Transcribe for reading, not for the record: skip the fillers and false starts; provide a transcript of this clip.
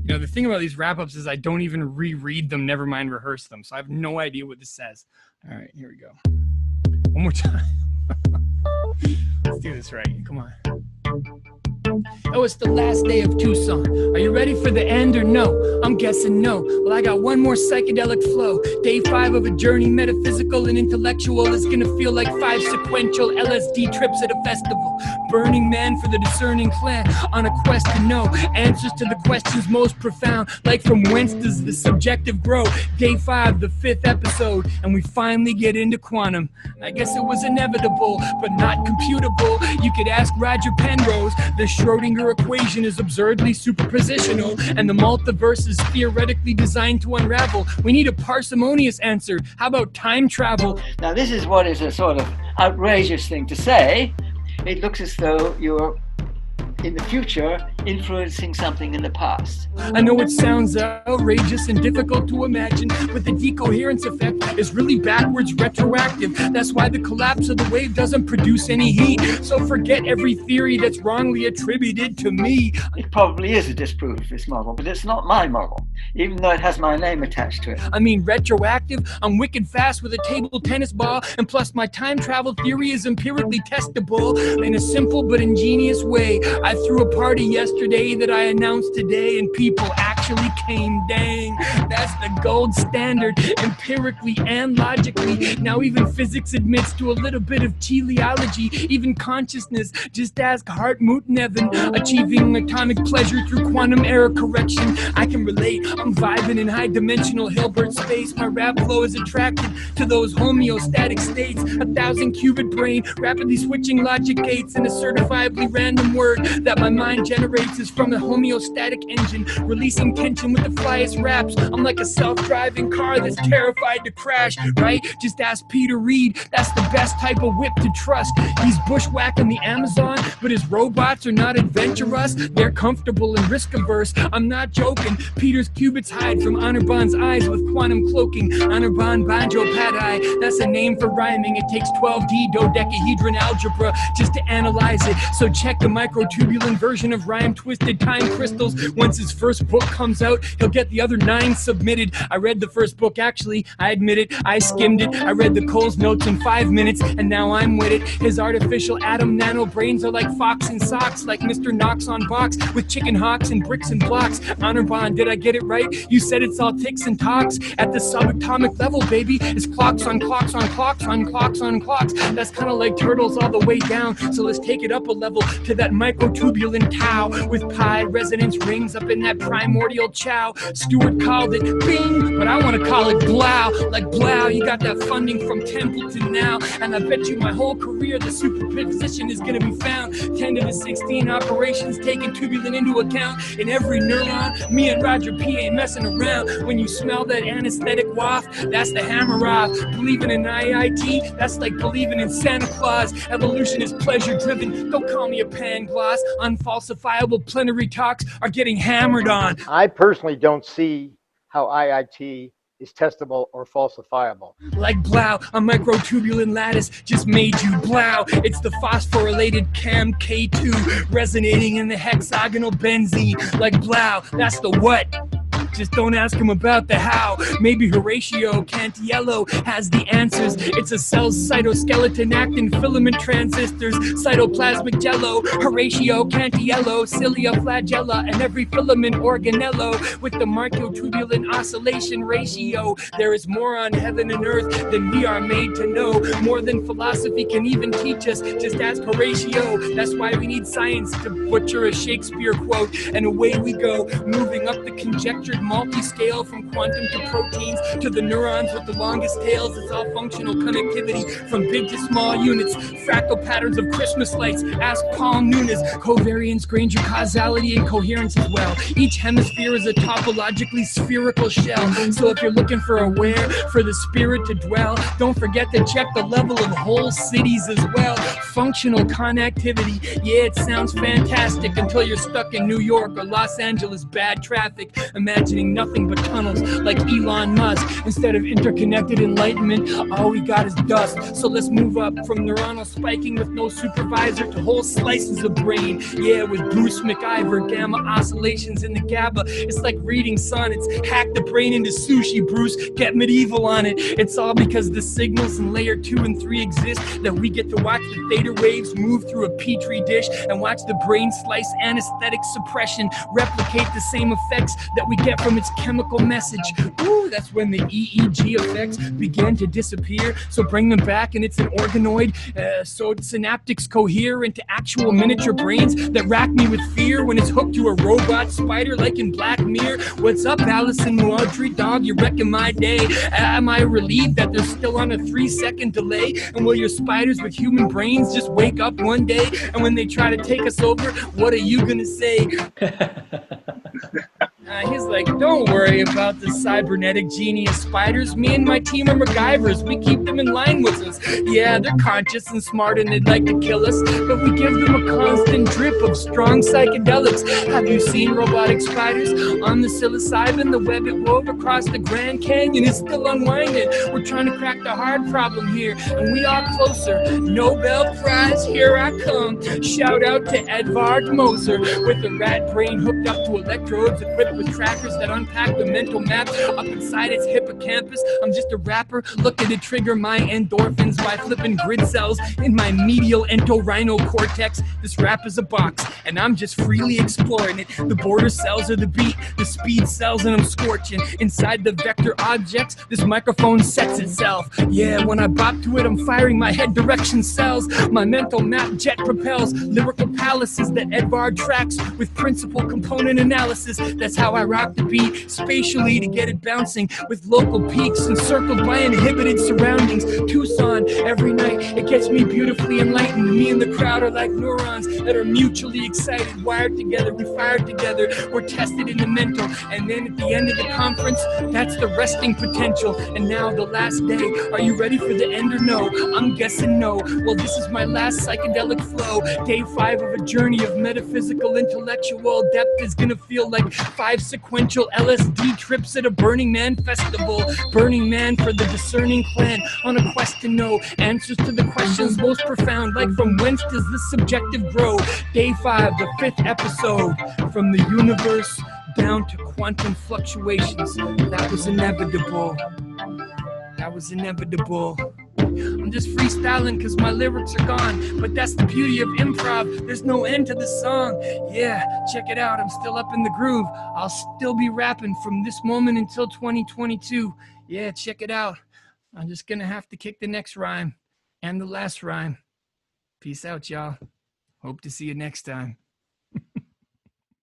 You know, the thing about these wrap-ups is I don't even reread them, never mind rehearse them. So I have no idea what this says. All right, here we go. One more time. Let's do this right. Come on. Oh, it's the last day of Tucson. Are you ready for the end or no? I'm guessing no. Well, I got one more psychedelic flow. Day 5 of a journey, metaphysical and intellectual. Is gonna feel like 5 sequential LSD trips at a festival. Burning Man for the discerning clan on a quest to know answers to the questions most profound. Like from whence does the subjective grow? Day 5, the 5th episode, and we finally get into quantum. I guess it was inevitable, but not computable. You could ask Roger Penrose. The Schrodinger equation is absurdly superpositional, and the multiverse is theoretically designed to unravel. We need a parsimonious answer. How about time travel? Now, this is what is a sort of outrageous thing to say. It looks as though you're, in the future, influencing something in the past. I know it sounds outrageous and difficult to imagine, but the decoherence effect is really backwards retroactive. That's why the collapse of the wave doesn't produce any heat. So forget every theory that's wrongly attributed to me. It probably is a disproof of this model, but it's not my model, even though it has my name attached to it. I mean, retroactive, I'm wicked fast with a table tennis ball, and plus my time travel theory is empirically testable in a simple but ingenious way. I threw a party yesterday that I announced today, and people actually came. Dang, that's the gold standard, empirically and logically. Now even physics admits to a little bit of teleology, even consciousness. Just ask Hartmut Neven, achieving atomic pleasure through quantum error correction. I can relate, I'm vibing in high-dimensional Hilbert space. My rap flow is attracted to those homeostatic states. 1,000-qubit brain, rapidly switching logic gates, and a certifiably random word that my mind generates is from the homeostatic engine, releasing tension with the flyest raps. I'm like a self-driving car that's terrified to crash, right? Just ask Peter Reed, that's the best type of whip to trust. He's bushwhacking the Amazon, but his robots are not adventurous. They're comfortable and risk-averse. I'm not joking. Peter's qubits hide from Anirban's eyes with quantum cloaking. Anirban Banjo Padai, that's a name for rhyming. It takes 12D dodecahedron algebra just to analyze it. So check the microtubulin version of rhyme-twisted time crystals. Once his first book comes out, he'll get the other 9 submitted. I read the first book, actually, I admit it. I skimmed it. I read the Cole's notes in 5 minutes, and now I'm with it. His artificial atom nano brains are like Fox in socks, like Mr. Knox on box, with chicken hawks and bricks and blocks. Anirban, did I get it right? You said it's all ticks and talks. At the subatomic level, baby, it's clocks on clocks on clocks on clocks on clocks. That's kind of like turtles all the way down. So let's take it up a level to that microtubulin tau with pi resonance rings up in that primordial chow. Stewart called it bing, but I want to call it blow. Like blow, you got that funding from Templeton now, and I bet you my whole career the superposition is going to be found. 10 to the 16 operations taking tubulin into account. In every neuron, me and Roger P ain't messing around. When you smell that anesthetic waft, that's the hammer off. Believing in IIT, that's like believing in Santa Claus. Evolution is pleasure driven. Don't call me a Pangloss. Unfalsifiable plenary talks are getting hammered on. I personally don't see how IIT is testable or falsifiable. Like blow, a microtubulin lattice just made you blow. It's the phosphorylated CAM K2 resonating in the hexagonal benzene. Like blow, that's the what. Just don't ask him about the how. Maybe Horatio Cantiello has the answers. It's a cell's cytoskeleton actin filament transistors, cytoplasmic jello, Horatio Cantiello, cilia flagella, and every filament organello with the microtubulin oscillation ratio. There is more on heaven and earth than we are made to know, more than philosophy can even teach us. Just ask Horatio. That's why we need science to butcher a Shakespeare quote. And away we go, moving up the conjectured multi-scale from quantum to proteins to the neurons with the longest tails. It's all functional connectivity from big to small units, fractal patterns of Christmas lights. Ask Paul Nunes. Covariance, Granger causality, and coherence as well. Each hemisphere is a topologically spherical shell. So if you're looking for a where for the spirit to dwell, don't forget to check the level of whole cities as well. Functional connectivity, yeah, it sounds fantastic until you're stuck in New York or Los Angeles, bad traffic. Imagine imagining nothing but tunnels like Elon Musk. Instead of interconnected enlightenment, all we got is dust. So let's move up from neuronal spiking with no supervisor to whole slices of brain. Yeah, with Bruce McIver, gamma oscillations in the GABA. It's like reading sonnets. Hack the brain into sushi, Bruce. Get medieval on it. It's all because the signals in layer 2 and 3 exist, that we get to watch the theta waves move through a petri dish and watch the brain slice anesthetic suppression replicate the same effects that we get from its chemical message. Ooh, that's when the EEG effects began to disappear. So bring them back and it's an organoid. So synaptics cohere into actual miniature brains that rack me with fear when it's hooked to a robot spider like in Black Mirror. What's up, Allison Audrey? Dog, you're wrecking my day. Am I relieved that they're still on a 3-second delay? And will your spiders with human brains just wake up one day? And when they try to take us over, what are you gonna say? He's like, don't worry about the cybernetic genius spiders. Me and my team are MacGyvers. We keep them in line with us. Yeah, they're conscious and smart and they'd like to kill us, but we give them a constant drip of strong psychedelics. Have you seen robotic spiders on the psilocybin? The web it wove across the Grand Canyon is still unwinding. We're trying to crack the hard problem here, and we are closer. Nobel Prize, here I come. Shout out to Edvard Moser with a rat brain hooked up to electrodes equipped with trackers that unpack the mental map up inside its hippocampus. I'm just a rapper looking to trigger my endorphins by flipping grid cells in my medial entorhinal cortex. This rap is a box, and I'm just freely exploring it. The border cells are the beat, the speed cells, and I'm scorching. Inside the vector objects, this microphone sets itself. Yeah, when I bop to it, I'm firing my head direction cells. My mental map jet propels lyrical palaces that Edvard tracks with principal component analysis. That's how I rock the beat spatially to get it bouncing with local peaks encircled by inhibited surroundings. Tucson, every night, it gets me beautifully enlightened. Me and the crowd are like neurons that are mutually excited, wired together, we fired together, we're tested in the mental. And then at the end of the conference, that's the resting potential. And now the last day, are you ready for the end or no? I'm guessing no. Well, this is my last psychedelic flow. Day 5 of a journey of metaphysical intellectual depth is gonna feel like 5 sequential LSD trips at a Burning Man festival. Burning Man for the discerning clan on a quest to know answers to the questions most profound, like from whence does this subjective grow? Day 5, the 5th episode, from the universe down to quantum fluctuations. That was inevitable. That was inevitable. I'm just freestyling because my lyrics are gone, but that's the beauty of improv. There's no end to the song. Yeah, check it out. I'm still up in the groove. I'll still be rapping from this moment until 2022. Yeah, check it out. I'm just gonna have to kick the next rhyme and the last rhyme. Peace out, y'all. Hope to see you next time.